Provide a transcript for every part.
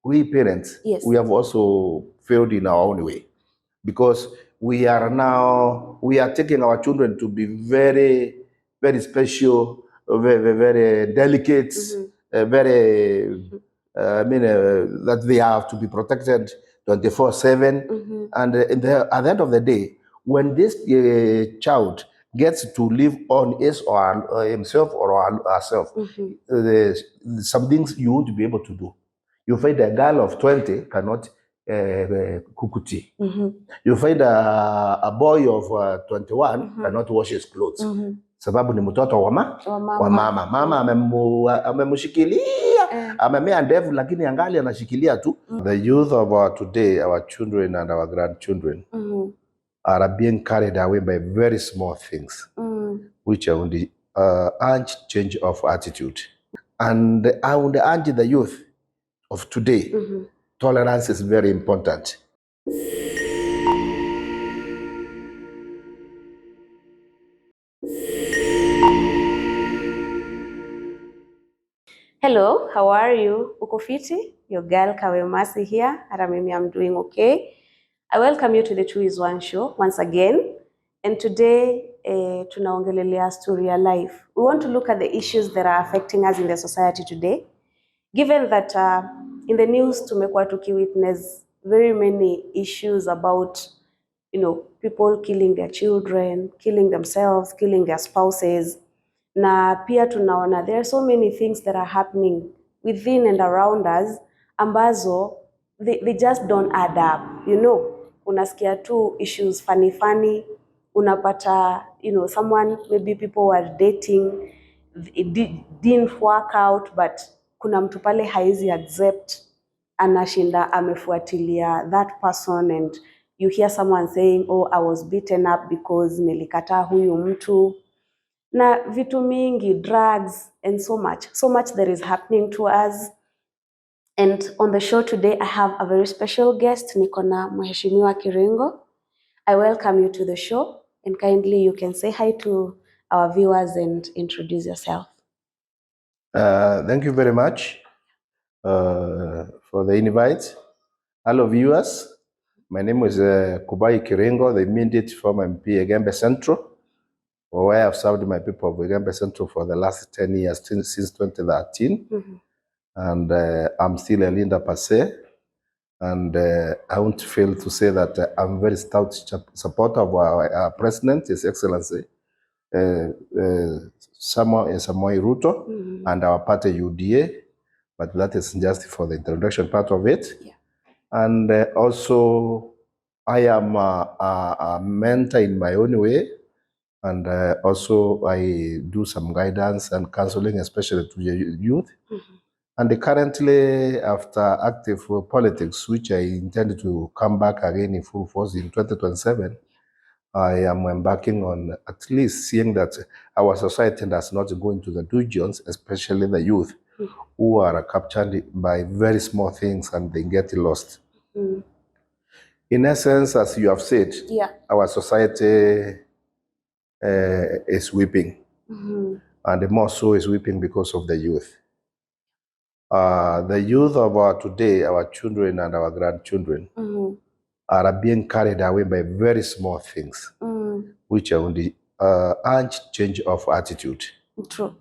we parents, Yes. we have also failed in our own way, because we are taking our children to be very, very special, very, very delicate, that they have to be protected 24/7. And at the end of the day, when this child gets to live on his or himself or herself, some things you won't be able to do. You find a girl of 20 cannot cook tea. You find a boy of 21 cannot wash his clothes. Sababu ni mtoto wa mama. Mama amemshikilia, amemea ndevu, lakini angali anashikilia tu. The youth of our today, our children and our grandchildren, are being carried away by very small things, which are on the change of attitude. And I would urge the youth of today, tolerance is very important. Hello, how are you? Uko fiti? Your girl Kawemasi here. Hata mimi I'm doing okay. I welcome you to the 2 is 1 show once again. And today, tunaongelelea story ya life. We want to look at the issues that are affecting us in the society today. Given that in the news tumekuwa tukiwitness very many issues about, people killing their children, killing themselves, killing their spouses. Na pia tunaona there are so many things that are happening within and around us ambazo they just don't add up. Unasikia tu issues funny, unapata, someone, maybe people were dating, it didn't work out, but kuna mtu pale haizi accept, anashinda amefuatilia that person, and you hear someone saying, oh, I was beaten up because nilikataa huyu mtu. Na vitu mingi, drugs, and so much that is happening to us. And on the show today, I have a very special guest, niko na Mheshimiwa Kirengo. I welcome you to the show, and kindly you can say hi to our viewers and introduce yourself. Thank you very much for the invite. Hello viewers, my name is Kubai Kirengo, the immediate former MP Egembe Central, where I have served my people of Egembe Central for the last 10 years, since 2013. And I'm still a Linda Passe. And I won't fail to say that I'm very stout supporter of our President, His Excellency, Samoei Ruto, and our party UDA. But that is just for the introduction part of it. Yeah. And also, I am a mentor in my own way. And also, I do some guidance and counseling, especially to the youth. And currently, after active politics, which I intend to come back again in full force in 2027, I am embarking on at least seeing that our society does not go into the dungeons, especially the youth, who are captured by very small things and they get lost. In essence, as you have said, our society is weeping, and more so is weeping because of the youth. The youth of our today, our children and our grandchildren, are being carried away by very small things, which are on the change of attitude. True.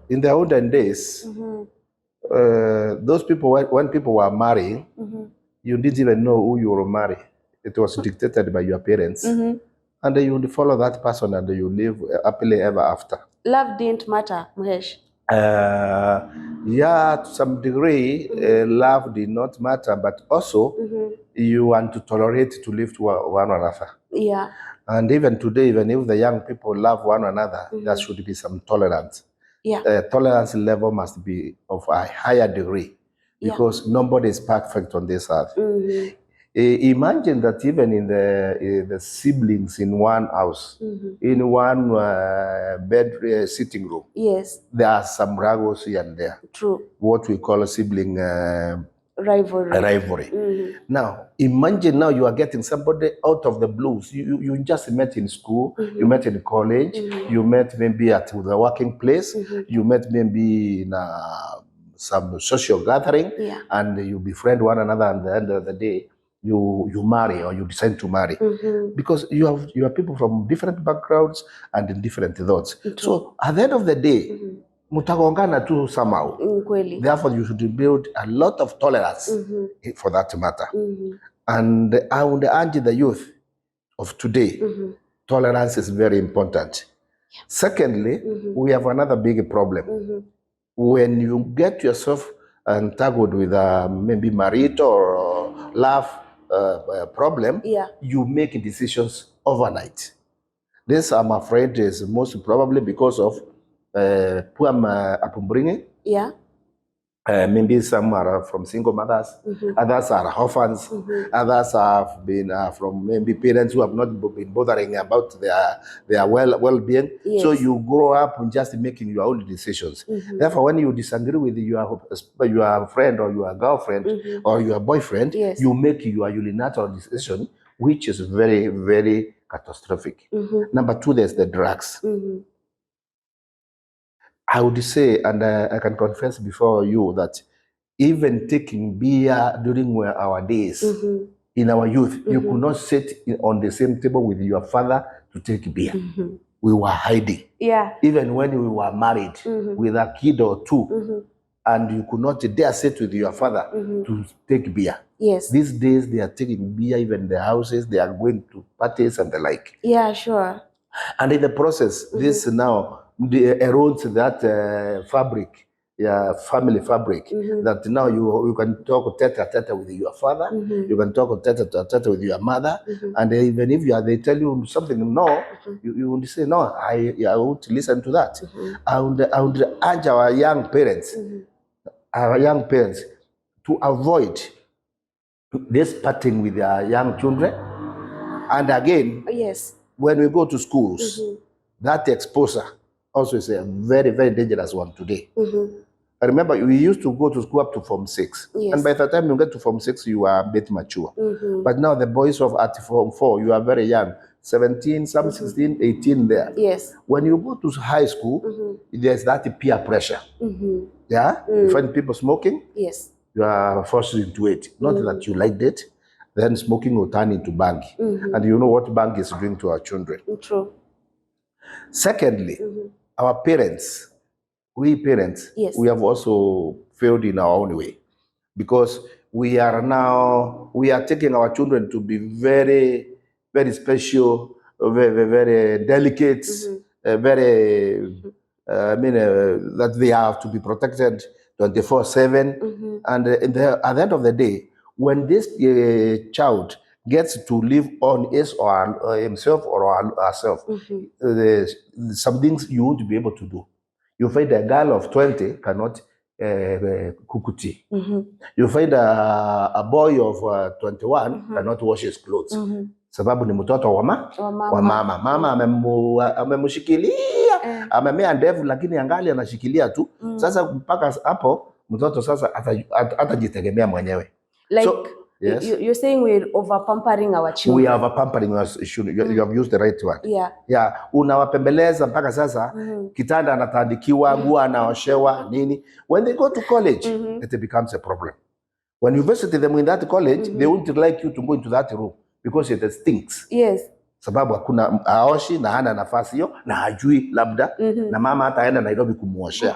In the olden days, those people, when people were marrying, you didn't even know who you were marrying. It was dictated by your parents. And you would follow that person and you live happily ever after. Love didn't matter, Muhesh. Yeah, to some degree, love did not matter, but also you want to tolerate to live to one another. Yeah. And even today, even if the young people love one another, there should be some tolerance. Yeah. Tolerance level must be of a higher degree, because nobody is perfect on this earth. Imagine that even in the siblings in one house, in one bed sitting room, there are some struggles here and there. True. What we call a sibling rivalry. Now, imagine now you are getting somebody out of the blues. You just met in school, you met in college, you met maybe at the working place, you met maybe in some social gathering, and you befriend one another, and at the end of the day, you marry, or you decide to marry, because you have people from different backgrounds and in different thoughts. So at the end of the day, mutagongana tu somehow. Therefore, you should build a lot of tolerance for that matter. And I would urge the youth of today, tolerance is very important. Secondly, we have another big problem. When you get yourself entangled with maybe marital or love problem, you make decisions overnight. This, I'm afraid, is most probably because of poor upbringing. Maybe some are from single mothers, others are orphans, others have been from maybe parents who have not been bothering about their well-being. So you grow up just making your own decisions. Therefore, when you disagree with your friend or your girlfriend or your boyfriend, you make your unilateral decision, which is very, very catastrophic. Number two, there's the drugs. I would say, and I can confess before you, that even taking beer during our days, in our youth, you could not sit on the same table with your father to take beer. We were hiding. Even when we were married with a kid or two, and you could not dare sit with your father to take beer. These days, they are taking beer even in the houses, they are going to parties and the like. And in the process, this now erodes that fabric, family fabric, that now you can talk tete-a-tete with your father, you can talk tete-a-tete with your mother, and even if they tell you something, no, you will say, no, I won't listen to that. I would urge our young parents, to avoid this parting with their young children. And again, when we go to schools, that exposure also is a very, very dangerous one today. I remember we used to go to school up to Form 6. And by the time you get to Form 6, you are a bit mature. But now the boys at Form 4, you are very young. 17, some 16, 18 there. When you go to high school, there's that peer pressure. You find people smoking, you are forced into it. Not that you liked it, then smoking will turn into bang. And you know what bang is doing to our children. Secondly, our parents, we parents, we have also failed in our own way, because we are taking our children to be very, very special, very, very delicate, that they have to be protected 24/7. And at the end of the day, when this child gets to live on his or himself or herself, some things you won't be able to do. You find a girl of 20 cannot cook tea. You find a boy of 21 cannot wash his clothes. Sababu ni mtoto wa mama. Mama amemshikilia, amemea ndevu, lakini angali anashikilia tu. Sasa mpaka hapo mtoto sasa atajitegemea mwenyewe. So, you're saying we're over pampering our children. We are over pampering our children. You have used the right word. Unawapembeleza mpaka sasa kitanda anatandikiwa, nguo anaoshewa nini. When they go to college, it becomes a problem. When you visit them in that college, they won't like you to go into that room because it stinks. Sababu hakuna aoshi na hana nafasi hiyo na hajui labda na mama hata aenda Nairobi kumuoshea.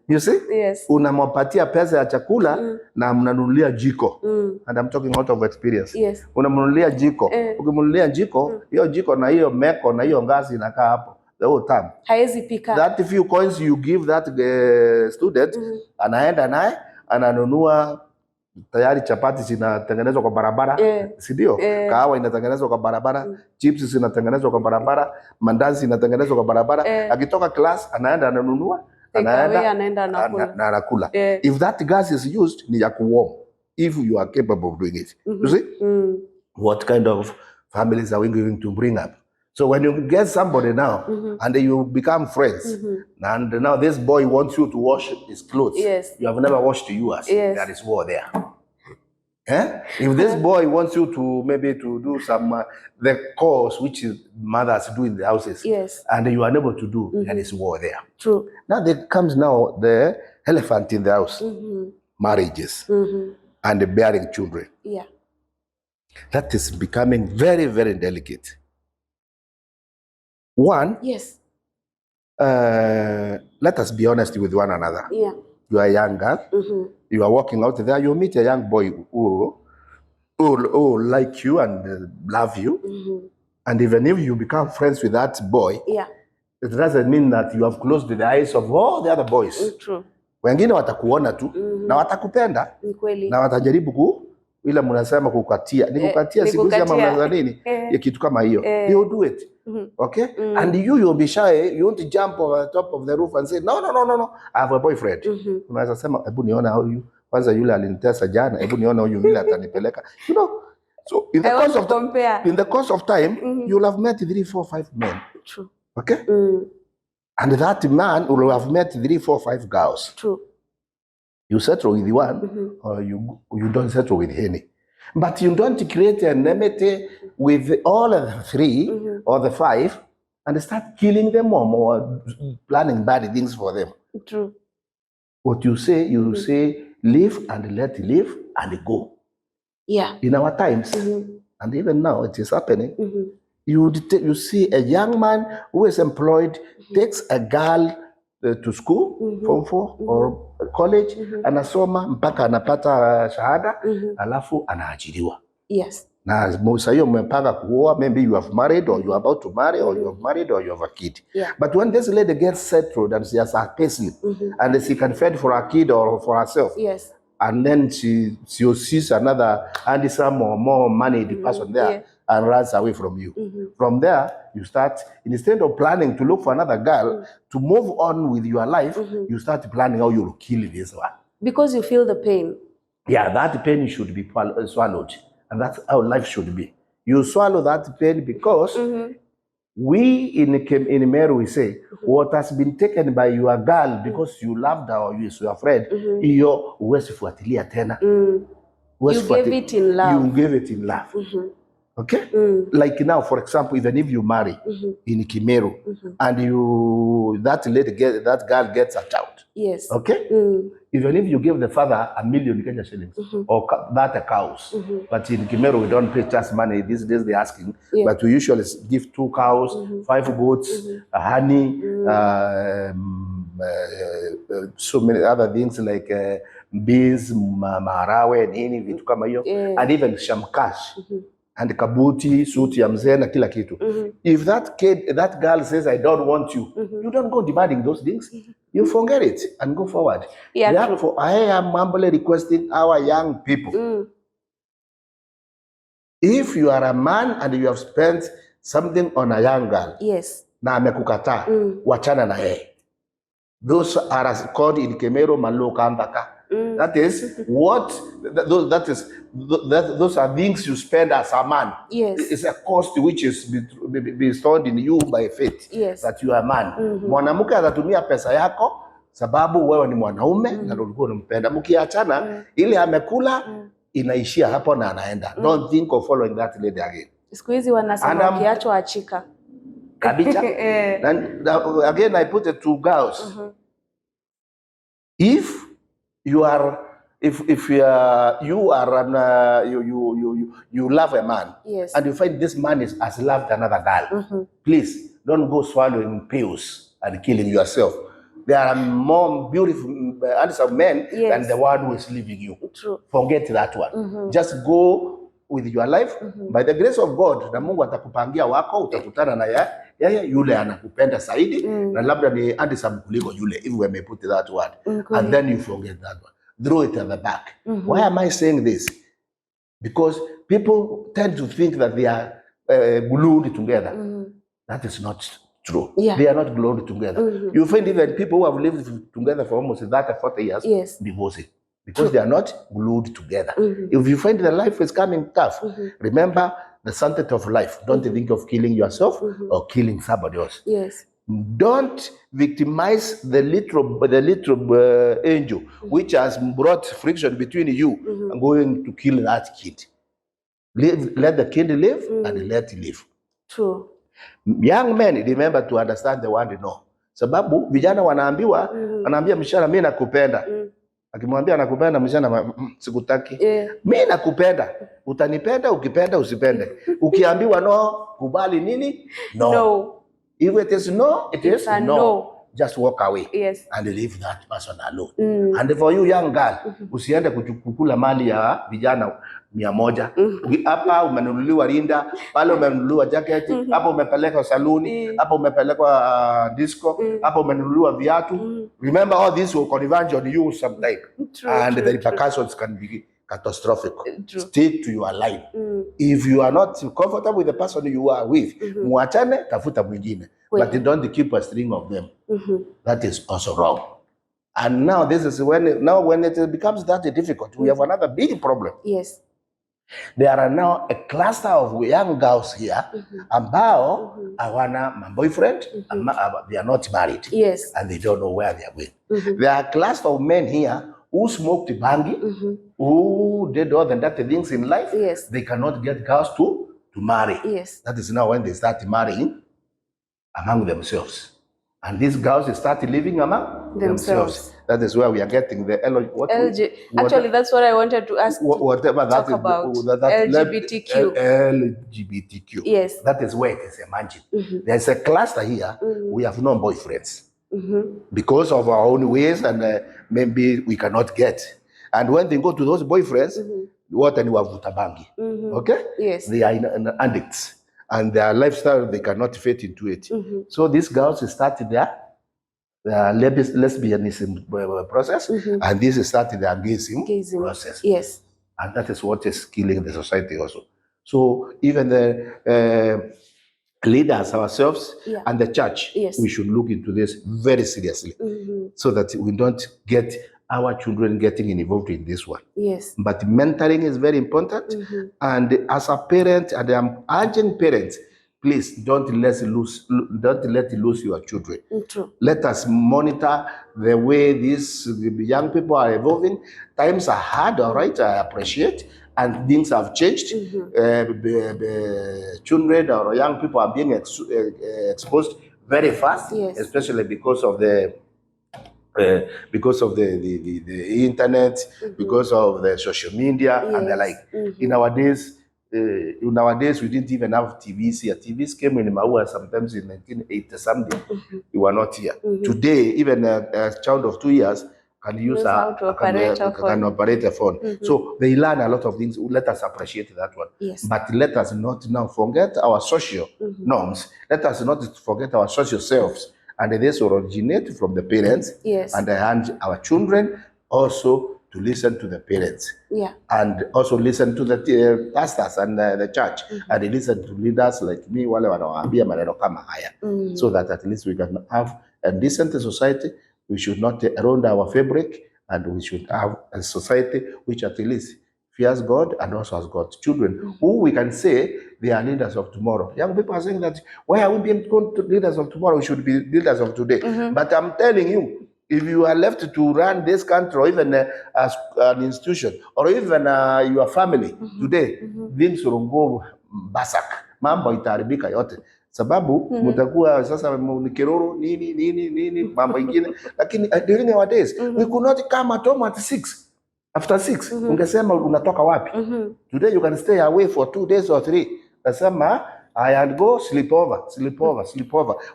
You see? Unampatia pesa ya chakula na mnanunulia jiko. And I'm talking out of experience. Unamnunulia jiko. Ukimnunulia jiko, hiyo jiko na hiyo meko na hiyo ngazi inakaa hapo the whole time. Haezi pika. That few coins you give that student, anaenda naye ananunua tayari chapati zinatengenezwa kwa barabara, si ndio? Kahawa inatengenezwa kwa barabara, chips zinatengenezwa kwa barabara, mandazi inatengenezwa kwa barabara. Akitoka class anaenda ananunua, anaenda na anakula. If that gas is used, ni ya kuwarm. If you are capable of doing it. You see? What kind of families are we going to bring up? So when you get somebody now and you become friends, and now this boy wants you to wash his clothes, you have never washed yours. There is war there. If this boy wants you to maybe to do some the chores which mothers do in the houses, and you are unable to do, there is war there. True. Now there comes now the elephant in the house, marriages and bearing children. Yeah. That is becoming very, very delicate. One, yes, let us be honest with one another. Yeah. You are a young girl. You are walking out there. You meet a young boy who like you and love you. And even if you become friends with that boy, it doesn't mean that you have closed the eyes of all the other boys. True. Wengine watakuona tu na watakupenda na watajaribu ile mnasema kukatia. Ni kukatia siku hizi ama mnaza nini? Kitu kama hiyo. They will do it. Okay? And you'll be shy. You want to jump over the top of the roof and say, no. I have a boyfriend. Unaweza sema, hebu niona huyu. Kwanza yule alinitesa jana. Hebu niona huyu vile atanipeleka. You know? So in the course of time, you'll have met 3, 4, 5 men. True. Okay? And that man will have met 3, 4, 5 girls. True. You settle with one, or you don't settle with any. But you don't create an enmity with all of the 3 or the 5 and start killing them or planning bad things for them. True. What you say, say, live and let live and go. Yeah. In our times, and even now it is happening, you see a young man who is employed, takes a girl to school, form 4 or college, anasoma mpaka anapata shahada, alafu anaajiriwa. Yes. Na most hiyo mmepanga kuoa, maybe you have married or you are about to marry or you have married or you have a kid. Yeah. But when this lady gets settled and she has a payslip and she can fend for her kid or for herself, yes, and then she sees another handsome or more moneyed person there and runs away from you. From there, you start, instead of planning to look for another girl to move on with your life, you start planning how you'll kill this one. Because you feel the pain. Yeah, that pain should be swallowed. And that's how life should be. You swallow that pain because we in Meru, we say, what has been taken by your girl because you loved her or you are afraid, iyo uwezi fuatilia tena. You gave it in love. You gave it in love. Okay? Like now, for example, even if you marry in Kimeru and that girl gets a child. Yes. Okay? Even if you give the father 1 million Kenya shillings or that a cows, but in Kimeru we don't pay just money. These days they're asking, but we usually give 2 cows, 5 goats, honey, so many other things like beans, maharawe, nini, vitu kama hiyo, and even some cash. And kabuti, suti ya mzee na kila kitu. If that girl says, I don't want you, you don't go demanding those things. You forget it and go forward. Yeah, therefore, I am humbly requesting our young people. If you are a man and you have spent something on a young girl, yes, na amekukataa, wachana na yeye. Those are called in Kemero Maloka Ambaka. That is what those are things you spend as a man. Yes. It's a cost which is bestowed in you by faith. Yes. That you are a man. Mwanamke atatumia pesa yako sababu wewe ni mwanaume na ulikuwa unampenda. Mkiachana ile amekula inaishia hapo na anaenda. Don't think of following that lady again. Siku hizi wanasema ukiachwa achika. Kabisa. And again I put it to girls. If you are you love a man, yes, and you find this man has loved another girl, please don't go swallowing pills and killing yourself. There are more beautiful handsome men than the one who is leaving you. True. Forget that one. Just go with your life. By the grace of God, na Mungu atakupangia wako, utakutana na yeye yule anakupenda zaidi na labda ni handsome kuliko yule, if we may put that word. And then you forget that one. Throw it at the back. Why am I saying this? Because people tend to think that they are glued together. That is not true. Yeah. They are not glued together. You find even people who have lived together for almost 30, 40 years, yes, divorcing. Because they are not glued together. If you find that life is coming tough, remember the sanctity of life. Don't think of killing yourself or killing somebody else. Yes. Don't victimize the little angel, which has brought friction between you and going to kill that kid. Let the kid live and let it live. True. Young men, remember to understand the word no. Sababu vijana wanaambiwa, anaambia msichana mimi nakupenda. Akimwambia nakupenda msichana sikutaki. Mimi nakupenda. Utanipenda ukipenda usipende. Ukiambiwa no, kubali nini? No. If it is no, it is no. Just walk away and leave that person alone. And for you young girl, usiende kukula mali ya vijana 100. Hapa umenunuliwa rinda, pale umenunuliwa jacket, hapa umepeleka saluni, hapa umepeleka disco, hapa umenunuliwa viatu. Remember all this will converge on you sometime. And the repercussions can be catastrophic. Stick to your line. If you are not comfortable with the person you are with, muachane, tafuta mwingine. But don't keep a string of them. That is also wrong. And now this is when it becomes that difficult, we have another big problem. Yes. There are now a cluster of young girls here ambao hawana boyfriend, they are not married. Yes. And they don't know where they are going. There are a cluster of men here who smoked bangi, who did all the dirty things in life. Yes. They cannot get girls to marry. Yes. That is now when they start marrying among themselves. And these girls start living among themselves. That is where we are getting the Actually, that's what I wanted to ask. Whatever that is, about LGBTQ. LGBTQ. Yes. That is where it is emerging. There's a cluster here. We have no boyfriends. Because of our own ways, and maybe we cannot get. And when they go to those boyfriends, what and bangi. Okay? Yes. They are addicts. And their lifestyle, they cannot fit into it. So these girls started their lesbianism process, and this started their gayism process. Yes. And that is what is killing the society also. So even the leaders ourselves and the church, we should look into this very seriously, so that we don't get our children getting involved in this one. Yes. But mentoring is very important. And as a parent, and I'm urging parents, please don't let lose your children. True. Let us monitor the way these young people are evolving. Times are hard, all right, I appreciate, and things have changed. Children or young people are being exposed very fast, especially because of the internet, because of the social media and the like. In our days, we didn't even have TVs here. TVs came in Maua sometimes in 1980 something. We were not here. Today, even a child of 2 years can operate a phone. So they learn a lot of things. Let us appreciate that one. Yes. But let us not now forget our social norms. Let us not forget our social selves. And this originates from the parents. Yes. And I urge our children also to listen to the parents. Yeah. And also listen to the pastors and the church. And listen to leaders like me, so that at least we can have a decent society. We should not erode our fabric, and we should have a society which at least fears God and also has got children who we can say they are leaders of tomorrow. Young people are saying that, why are we being called leaders of tomorrow? We should be leaders of today. But I'm telling you, if you are left to run this country, or even as an institution, or even your family today, things will go basak. Mambo itaharibika yote. Sababu mutakuwa sasa mnikiroro nini mambo ingine. Lakini during our days, we could not come at home at 6. After 6, ungesema unatoka wapi? Today you can stay away for 2 days or 3. Nasema I had go sleep over.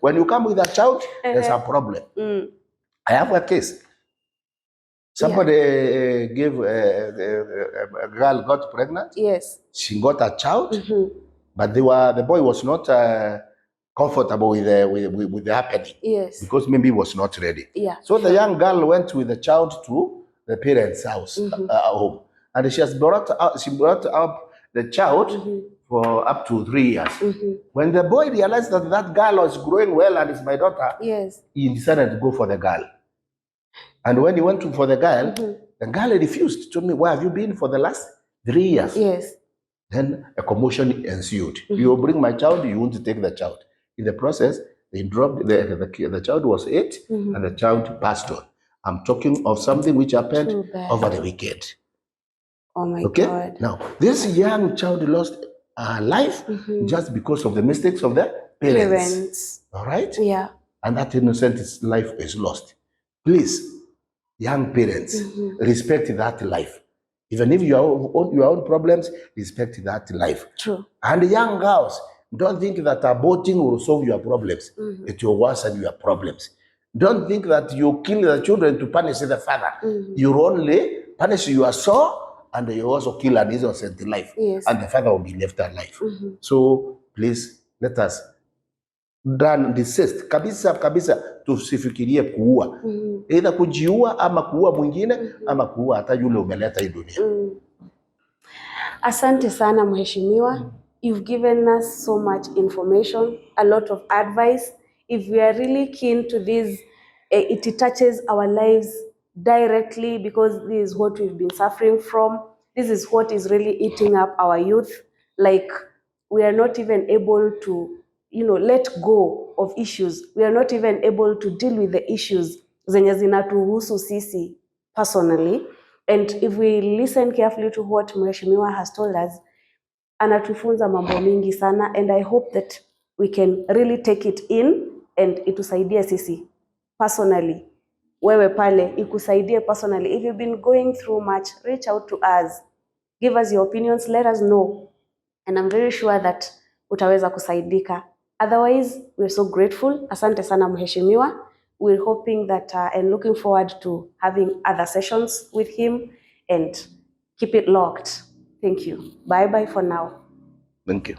When you come with a child, there's a problem. I have a case. Somebody gave a girl got pregnant. Yes. She got a child, but the boy was not comfortable with the happening. Yes. Because maybe he was not ready. Yeah. So the young girl went with the child to the parents' house, home, and she brought up the child for up to 3 years. When the boy realized that girl was growing well and is my daughter, he decided to go for the girl. And when he went for the girl refused. Told me, where have you been for the last 3 years? Yes. Then a commotion ensued. You will bring my child, you want to take the child. In the process, They dropped, the child was 8 and the child passed on. I'm talking of something which happened over the weekend. Oh my Okay? God. Now, this young child lost her life just because of the mistakes of the parents. All right? Yeah. And that innocent life is lost. Please, young parents, respect that life. Even if you have your own problems, respect that life. True. And young girls, don't think that aborting will solve your problems. It will worsen your problems. Don't think that you kill the children to punish the father. You only punish your soul, and you also kill an innocent life. Yes. And the father will be left alive. So please, let us desist kabisa, tusifikirie kuua. Either kujiua ama kuua mwingine ama kuua hata yule umeleta hii dunia. Asante sana mheshimiwa. You've given us so much information, a lot of advice. If we are really keen to this, it touches our lives directly, because this is what we've been suffering from. This is what is really eating up our youth. Like, we are not even able to, let go of issues. We are not even able to deal with the issues zenye zinatuhusu sisi personally. And if we listen carefully to what Mheshimiwa has told us, anatufunza mambo mingi sana, and I hope that we can really take it in and itusaidie sisi personally. Wewe pale ikusaidie personally. If you've been going through much, reach out to us. Give us your opinions, let us know. And I'm very sure that utaweza kusaidika. Otherwise, we're so grateful. Asante sana Mheshimiwa. We're hoping that and looking forward to having other sessions with him, and keep it locked. Thank you. Bye-bye for now. Thank you.